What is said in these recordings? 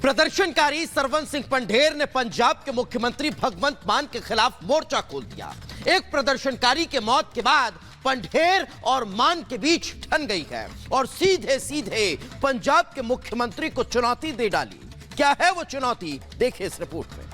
प्रदर्शनकारी सरवन सिंह पंढेर ने पंजाब के मुख्यमंत्री भगवंत मान के खिलाफ मोर्चा खोल दिया। एक प्रदर्शनकारी के मौत के बाद पंढेर और मान के बीच ठन गई है और सीधे सीधे पंजाब के मुख्यमंत्री को चुनौती दे डाली। क्या है वो चुनौती, देखिए इस रिपोर्ट में।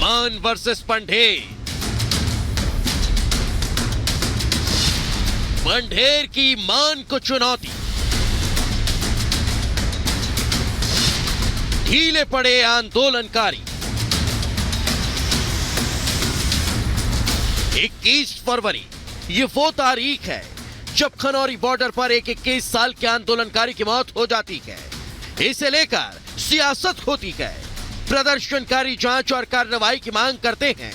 मान वर्सेस पंढेर। पंढेर की मान को चुनौती। ढीले पड़े आंदोलनकारी। 21 फरवरी ये वो तारीख है जब खनौरी बॉर्डर पर एक 21 साल के आंदोलनकारी की मौत हो जाती है। इसे लेकर सियासत होती है। प्रदर्शनकारी जांच और कार्रवाई की मांग करते हैं।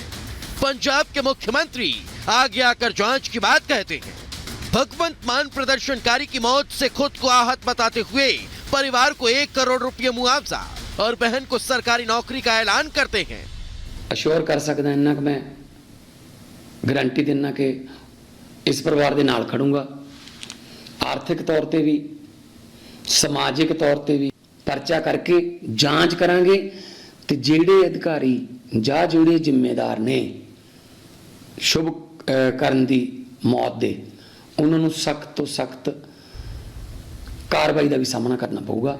पंजाब के मुख्यमंत्री आगे आकर जांच की बात कहते हैं। भगवंत मान प्रदर्शनकारी की मौत से खुद को आहत बताते हुए परिवार को 1 करोड़ रुपये मुआवजा और बहन को सरकारी नौकरी का ऐलान करते हैं। अश्योर कर सकदा इन्ना कि मैं गारंटी देना कि इस परिवार के नाल खड़ूंगा। आर्थिक तौर पर भी, समाजिक तौर पर भी परचा करके जांच करांगे ते जेड़े अधिकारी जां जेड़े जिम्मेदार ने शुभ करन दी मौत दे उन्होंने सख्त तो सख्त कार्रवाई का भी सामना करना पड़ेगा।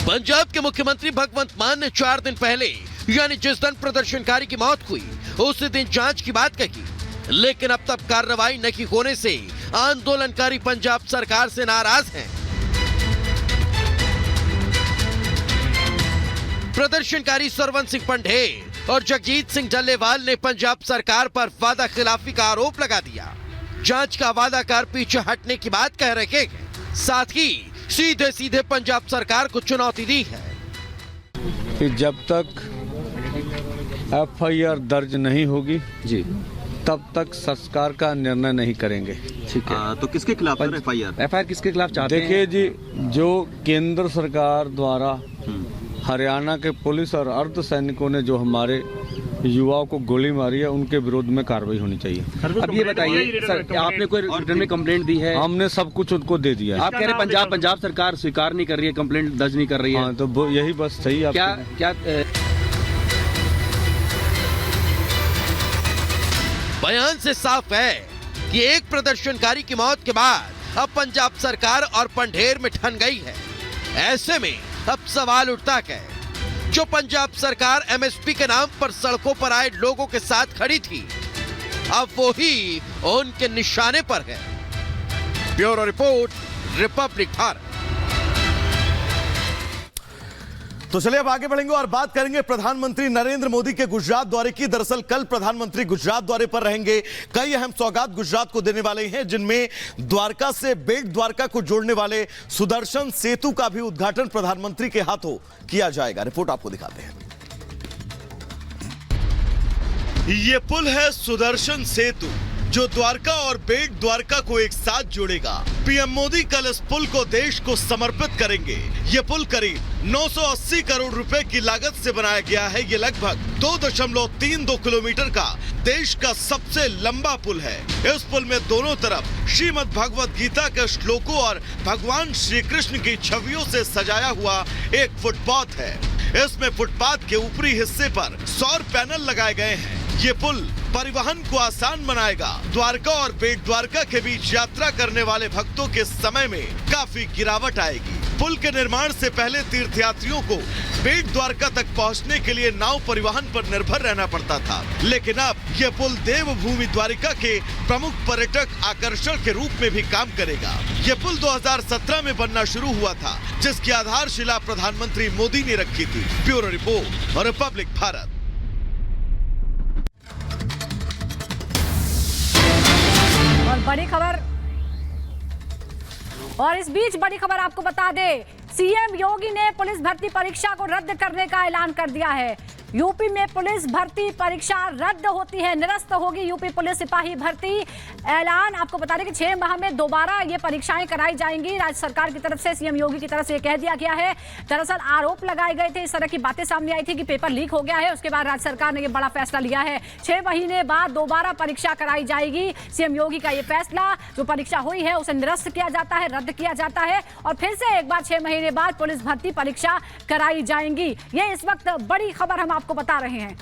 पंजाब के मुख्यमंत्री भगवंत मान ने 4 दिन पहले यानी जिस दिन प्रदर्शनकारी की मौत हुई उसी दिन जांच की बात कही, लेकिन अब तक कार्रवाई नहीं होने से आंदोलनकारी पंजाब सरकार से नाराज हैं। प्रदर्शनकारी सरवन सिंह पंढेर और जगजीत सिंह डल्लेवाल ने पंजाब सरकार पर वादा खिलाफी का आरोप लगा दिया। जांच का वादा कर पीछे हटने की बात कह रहे हैं। साथ ही सीधे सीधे पंजाब सरकार को चुनौती दी है कि जब तक FIR दर्ज नहीं होगी जी तब तक संस्कार का निर्णय नहीं करेंगे। ठीक है। तो किसके खिलाफ FIR किसके खिलाफ चाहते हैं? देखिए जी, जो केंद्र सरकार द्वारा हरियाणा के पुलिस और अर्धसैनिकों ने जो हमारे युवाओं को गोली मारी है उनके विरोध में कार्रवाई होनी चाहिए। अब ये बताइए सर, आपने कोई रिटर्न में कंप्लेंट दी है? हमने सब कुछ उनको दे दिया है। आप कह रहे पंजाब सरकार स्वीकार नहीं कर रही है, कंप्लेंट दर्ज नहीं कर रही है। हाँ, तो यही बस सही है। क्या बयान से साफ है कि एक प्रदर्शनकारी की मौत के बाद अब पंजाब सरकार और पंढेर में ठन गई है। ऐसे में अब सवाल उठता है, जो पंजाब सरकार MSP के नाम पर सड़कों पर आए लोगों के साथ खड़ी थी, अब वो ही उनके निशाने पर है। Bureau report, Republic Bharat. तो चलिए अब आगे बढ़ेंगे और बात करेंगे प्रधानमंत्री नरेंद्र मोदी के गुजरात दौरे की। दरअसल कल प्रधानमंत्री गुजरात दौरे पर रहेंगे। कई अहम सौगात गुजरात को देने वाले हैं, जिनमें द्वारका से बेट द्वारका को जोड़ने वाले सुदर्शन सेतु का भी उद्घाटन प्रधानमंत्री के हाथों किया जाएगा। रिपोर्ट आपको दिखाते हैं। ये पुल है सुदर्शन सेतु, जो द्वारका और बेट द्वारका को एक साथ जोड़ेगा। पीएम मोदी कल इस पुल को देश को समर्पित करेंगे। ये पुल करीब 980 करोड़ रुपए की लागत से बनाया गया है। ये लगभग 2.32 किलोमीटर का देश का सबसे लंबा पुल है। इस पुल में दोनों तरफ श्रीमद् भगवत गीता के श्लोकों और भगवान श्री कृष्ण की छवियों से सजाया हुआ एक फुटपाथ है। इसमें फुटपाथ के ऊपरी हिस्से पर सौर पैनल लगाए गए हैं। ये पुल परिवहन को आसान बनाएगा। द्वारका और बेट द्वारका के बीच यात्रा करने वाले भक्तों के समय में काफी गिरावट आएगी। पुल के निर्माण से पहले तीर्थयात्रियों को बेट द्वारका तक पहुंचने के लिए नाव परिवहन पर निर्भर रहना पड़ता था, लेकिन अब यह पुल देवभूमि द्वारिका के प्रमुख पर्यटक आकर्षण के रूप में भी काम करेगा। यह पुल 2017 में बनना शुरू हुआ था, जिसकी आधारशिला प्रधानमंत्री मोदी ने रखी थी। Bureau report, Republic Bharat. और बड़ी खबर, और इस बीच बड़ी खबर आपको बता दें, सीएम योगी ने पुलिस भर्ती परीक्षा को रद्द करने का ऐलान कर दिया है। यूपी में पुलिस भर्ती परीक्षा रद्द होती है, निरस्त होगी यूपी पुलिस सिपाही भर्ती। ऐलान आपको बता दें कि 6 माह में दोबारा ये परीक्षाएं कराई जाएंगी। राज्य सरकार की तरफ से, सीएम योगी की तरफ से कह दिया गया है। दरअसल आरोप लगाए गए थे, इस तरह की बातें सामने आई थी कि पेपर लीक हो गया है। उसके बाद राज्य सरकार ने ये बड़ा फैसला लिया है, 6 महीने बाद दोबारा परीक्षा कराई जाएगी। सीएम योगी का ये फैसला, जो परीक्षा हुई है उसे निरस्त किया जाता है, रद्द किया जाता है और फिर से एक बार 6 महीने बाद पुलिस भर्ती परीक्षा कराई जाएंगी। ये इस वक्त बड़ी खबर हम आपको बता रहे हैं।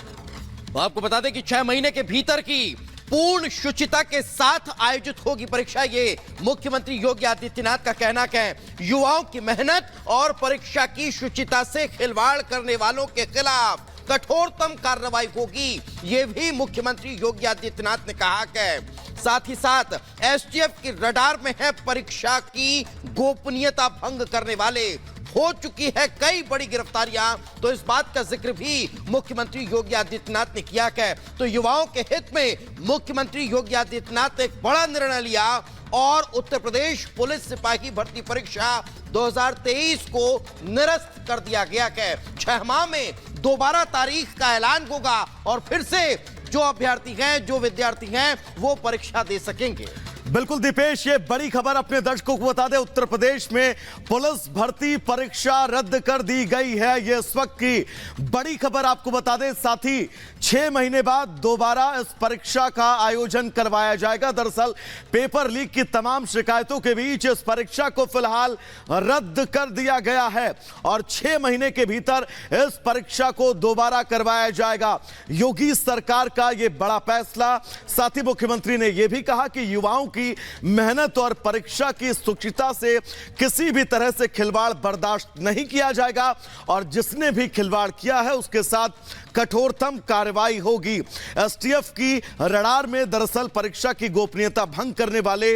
तो आपको बता दें कि 6 महीने के भीतर की पूर्ण शुचिता के साथ आयोजित होगी परीक्षा। ये मुख्यमंत्री योगी आदित्यनाथ का कहना है। युवाओं की मेहनत और परीक्षा की शुचिता से खिलवाड़ करने वालों के खिलाफ कठोरतम कार्रवाई होगी, ये भी मुख्यमंत्री योगी आदित्यनाथ ने कहा है। साथ ही साथ एसटीएफ की रडार में है परीक्षा की गोपनीयता भंग करने वाले। हो चुकी है कई बड़ी गिरफ्तारियां, तो इस बात का जिक्र भी मुख्यमंत्री योगी आदित्यनाथ ने किया है। तो युवाओं के हित में मुख्यमंत्री योगी आदित्यनाथ ने एक बड़ा निर्णय लिया और उत्तर प्रदेश पुलिस सिपाही भर्ती परीक्षा 2023 को निरस्त कर दिया गया है। 6 माह में दोबारा तारीख का ऐलान होगा और फिर से जो अभ्यर्थी हैं, जो विद्यार्थी हैं, वो परीक्षा दे सकेंगे। बिल्कुल दीपेश, ये बड़ी खबर अपने दर्शकों को बता दें। उत्तर प्रदेश में पुलिस भर्ती परीक्षा रद्द कर दी गई है, ये इस वक्त की बड़ी खबर आपको बता दें। साथ ही 6 महीने बाद दोबारा इस परीक्षा का आयोजन करवाया जाएगा। दरअसल पेपर लीक की तमाम शिकायतों के बीच इस परीक्षा को फिलहाल रद्द कर दिया गया है और 6 महीने के भीतर इस परीक्षा को दोबारा करवाया जाएगा। योगी सरकार का यह बड़ा फैसला। साथ ही मुख्यमंत्री ने यह भी कहा कि युवाओं की मेहनत और परीक्षा की शुचिता से किसी भी तरह से खिलवाड़ बर्दाश्त नहीं किया जाएगा और जिसने भी खिलवाड़ किया है उसके साथ कठोरतम कार्रवाई होगी। एसटीएफ की रडार में दरअसल परीक्षा की गोपनीयता भंग करने वाले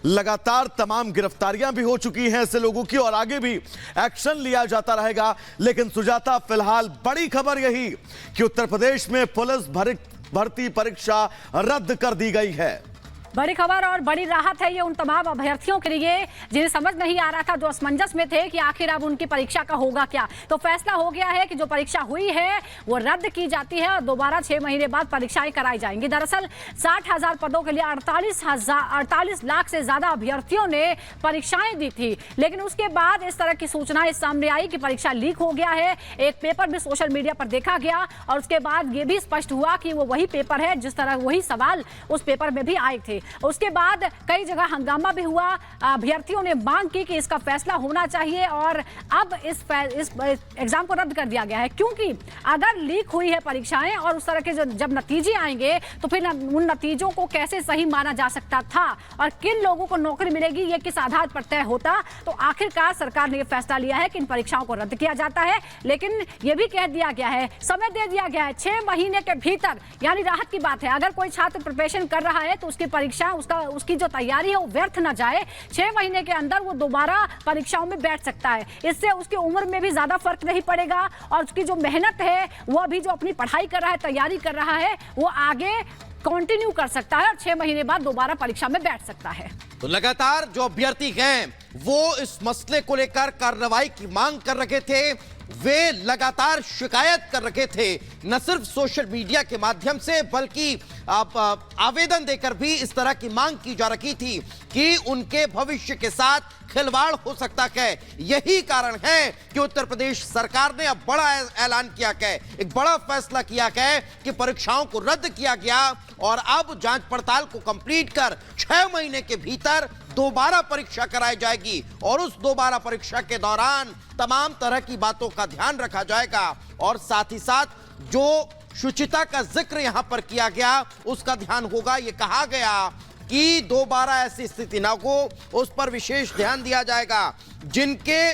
लगातार तमाम गिरफ्तारियां भी हो चुकी हैं ऐसे लोगों की और आगे भी एक्शन लिया जाता रहेगा। लेकिन सुजाता, फिलहाल बड़ी खबर यही कि उत्तर प्रदेश में पुलिस भर्ती परीक्षा रद्द कर दी गई है। बड़ी खबर और बड़ी राहत है ये उन तमाम अभ्यर्थियों के लिए जिन्हें समझ नहीं आ रहा था, जो असमंजस में थे कि आखिर अब उनकी परीक्षा का होगा क्या। तो फैसला हो गया है कि जो परीक्षा हुई है वो रद्द की जाती है और दोबारा 6 महीने बाद परीक्षाएं कराई जाएंगी। दरअसल 60,000 पदों के लिए 48 लाख से ज्यादा अभ्यर्थियों ने परीक्षाएं दी थी, लेकिन उसके बाद इस तरह की सूचनाएं सामने आई कि परीक्षा लीक हो गया है। एक पेपर भी सोशल मीडिया पर देखा गया और उसके बाद ये भी स्पष्ट हुआ कि वो वही पेपर है, जिस तरह वही सवाल उस पेपर में भी आए थे। उसके बाद कई जगह हंगामा भी हुआ, अभ्यर्थियों ने मांग की कि इसका फैसला होना चाहिए और अब इस एग्जाम को रद्द कर दिया गया है, क्योंकि अगर लीक हुई है परीक्षाएं और उस तरह के जब नतीजे आएंगे तो फिर उन नतीजों को कैसे सही माना जा सकता था और किन लोगों को नौकरी मिलेगी, ये किस आधार पर तय होता। तो आखिरकार सरकार ने यह फैसला लिया है कि इन परीक्षाओं को रद्द किया जाता है, लेकिन यह भी कह दिया गया है, समय दे दिया गया है 6 महीने के भीतर, यानी राहत की बात है। अगर कोई छात्र प्रिपरेशन कर रहा है तो उसकी परीक्षा उसकी जो तैयारी है वो व्यर्थ ना जाए। 6 महीने के अंदर वो दोबारा परीक्षाओं में बैठ सकता है। इससे उसकी उम्र में भी ज्यादा फर्क नहीं पड़ेगा और उसकी जो मेहनत है, वो अभी जो अपनी पढ़ाई कर रहा है, तैयारी कर रहा है, वो आगे कंटिन्यू कर सकता है और 6 महीने बाद दोबारा परीक्षा में बैठ सकता है। तो लगातार जो अभ्यर्थी हैं वो इस मसले को लेकर कार्रवाई की मांग कर रहे थे, वे लगातार शिकायत कर रहे थे, न सिर्फ सोशल मीडिया के माध्यम से बल्कि आवेदन देकर भी इस तरह की मांग की जा रही थी कि उनके भविष्य के साथ खिलवाड़ हो सकता है। यही कारण है कि उत्तर प्रदेश सरकार ने अब बड़ा ऐलान किया है, एक बड़ा फैसला किया है कि परीक्षाओं को रद्द किया गया और अब जांच पड़ताल को कंप्लीट कर 6 महीने के भीतर दोबारा परीक्षा कराई जाएगी और उस दोबारा परीक्षा के दौरान तमाम तरह की बातों का ध्यान रखा जाएगा और साथ ही साथ जो शुचिता का जिक्र यहां पर किया गया उसका ध्यान होगा। यह कहा गया कि दोबारा ऐसी स्थिति ना हो, उस पर विशेष ध्यान दिया जाएगा। जिनके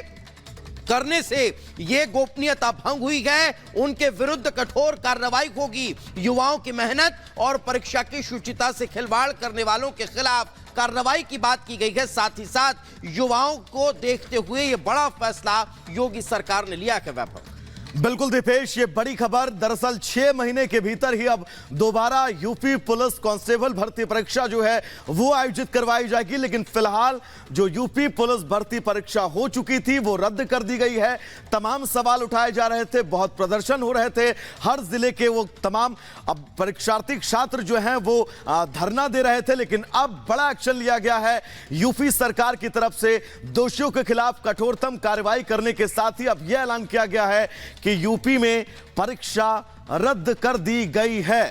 करने से ये गोपनीयता भंग हुई है उनके विरुद्ध कठोर कार्रवाई होगी। युवाओं की मेहनत और परीक्षा की शुचिता से खिलवाड़ करने वालों के खिलाफ कार्रवाई की बात की गई है। साथ ही साथ युवाओं को देखते हुए ये बड़ा फैसला योगी सरकार ने लिया है। व्यापक बिल्कुल दीपेश, ये बड़ी खबर। दरअसल 6 महीने के भीतर ही अब दोबारा यूपी पुलिस कांस्टेबल भर्ती परीक्षा जो है वो आयोजित करवाई जाएगी, लेकिन फिलहाल जो यूपी पुलिस भर्ती परीक्षा हो चुकी थी वो रद्द कर दी गई है। तमाम सवाल उठाए जा रहे थे, बहुत प्रदर्शन हो रहे थे, हर जिले के वो तमाम अब परीक्षार्थी छात्र जो हैं वो धरना दे रहे थे, लेकिन अब बड़ा एक्शन लिया गया है यूपी सरकार की तरफ से। दोषियों के खिलाफ कठोरतम कार्रवाई करने के साथ ही अब यह ऐलान किया गया है कि यूपी में परीक्षा रद्द कर दी गई है।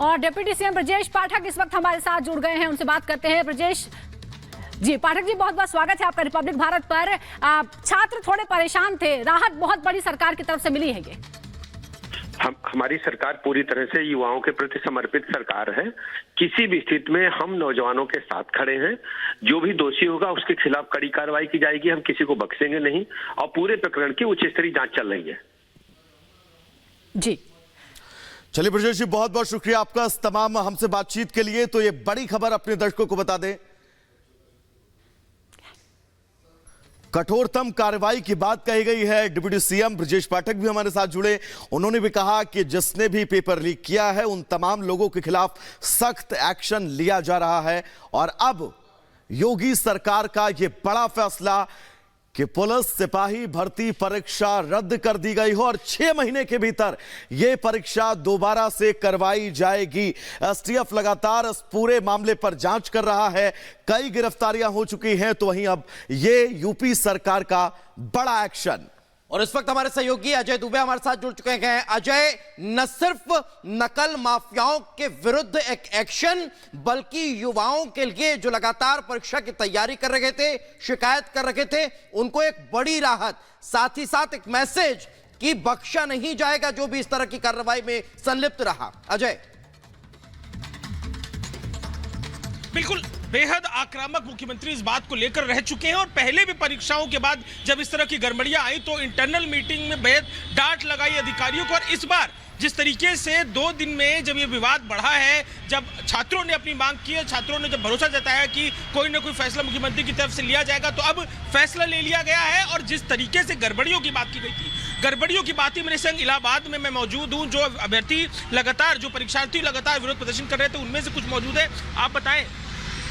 और डिप्टी सीएम ब्रजेश पाठक इस वक्त हमारे साथ जुड़ गए हैं, उनसे बात करते हैं। ब्रजेश जी, पाठक जी, बहुत बहुत स्वागत है आपका रिपब्लिक भारत पर। छात्र थोड़े परेशान थे, राहत बहुत बड़ी सरकार की तरफ से मिली है। ये हमारी सरकार पूरी तरह से युवाओं के प्रति समर्पित सरकार है। किसी भी स्थिति में हम नौजवानों के साथ खड़े हैं। जो भी दोषी होगा उसके खिलाफ कड़ी कार्रवाई की जाएगी, हम किसी को बख्शेंगे नहीं, और पूरे प्रकरण की उच्च स्तरीय जांच चल रही है। जी चलिए ब्रजेश जी, बहुत बहुत शुक्रिया आपका तमाम हमसे बातचीत के लिए। तो ये बड़ी खबर अपने दर्शकों को बता दें, कठोरतम कार्रवाई की बात कही गई है। डिप्टी सीएम ब्रजेश पाठक भी हमारे साथ जुड़े, उन्होंने भी कहा कि जिसने भी पेपर लीक किया है उन तमाम लोगों के खिलाफ सख्त एक्शन लिया जा रहा है। और अब योगी सरकार का यह बड़ा फैसला कि पुलिस सिपाही भर्ती परीक्षा रद्द कर दी गई हो और 6 महीने के भीतर यह परीक्षा दोबारा से करवाई जाएगी। एसटीएफ लगातार इस पूरे मामले पर जांच कर रहा है, कई गिरफ्तारियां हो चुकी हैं, तो वहीं अब यह यूपी सरकार का बड़ा एक्शन। और इस वक्त हमारे सहयोगी अजय दुबे हमारे साथ जुड़ चुके हैं। अजय, न सिर्फ नकल माफियाओं के विरुद्ध एक एक्शन, बल्कि युवाओं के लिए जो लगातार परीक्षा की तैयारी कर रहे थे, शिकायत कर रहे थे, उनको एक बड़ी राहत, साथ ही साथ एक मैसेज कि बख्शा नहीं जाएगा जो भी इस तरह की कार्रवाई में संलिप्त रहा। अजय। बिल्कुल, बेहद आक्रामक मुख्यमंत्री इस बात को लेकर रह चुके हैं और पहले भी परीक्षाओं के बाद जब इस तरह की गड़बड़ियां आई तो इंटरनल मीटिंग में बेहद डांट लगाई अधिकारियों को। और इस बार जिस तरीके से 2 दिन में जब ये विवाद बढ़ा है, जब छात्रों ने अपनी मांग की है, छात्रों ने जब भरोसा जताया कि कोई ना कोई फैसला मुख्यमंत्री की तरफ से लिया जाएगा, तो अब फैसला ले लिया गया है। और जिस तरीके से गड़बड़ियों की बात की गई थी, गड़बड़ियों की बात ही मेरे संग इलाहाबाद में मैं मौजूद हूँ। जो अभ्यर्थी लगातार, जो परीक्षार्थी लगातार विरोध प्रदर्शन कर रहे थे, उनमें से कुछ मौजूद है। आप बताएं,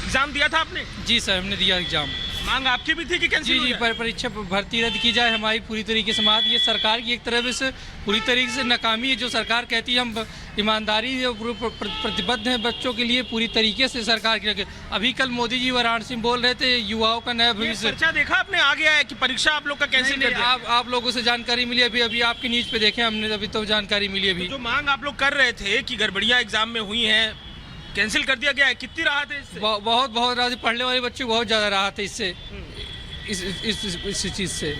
एग्जाम दिया था आपने? जी सर, हमने दिया एग्जाम। मांग आपकी भी थी कि कैंसिल? जी, परीक्षा भर्ती रद्द की जाए, हमारी पूरी तरीके से मांग। ये सरकार की एक तरह से पूरी तरीके से नाकामी है। जो सरकार कहती है हम ईमानदारी प्रतिबद्ध हैं बच्चों के लिए, पूरी तरीके से सरकार की। अभी कल मोदी जी वाराणसी में बोल रहे थे युवाओं का नया भविष्य। चर्चा देखा आपने, आ गया है कि परीक्षा आप लोग का कैंसिल कर दिया। आप लोगों से जानकारी मिली अभी आपकी न्यूज पे देखे हमने, अभी तो जानकारी मिली। अभी जो मांग आप लोग कर रहे थे कि गड़बड़ियां एग्जाम में हुई हैं, कैंसिल कर दिया गया है, कितनी राहत है इससे? बहुत राहत, पढ़ने वाले बच्चों को बहुत ज्यादा राहत है इससे, इस चीज से।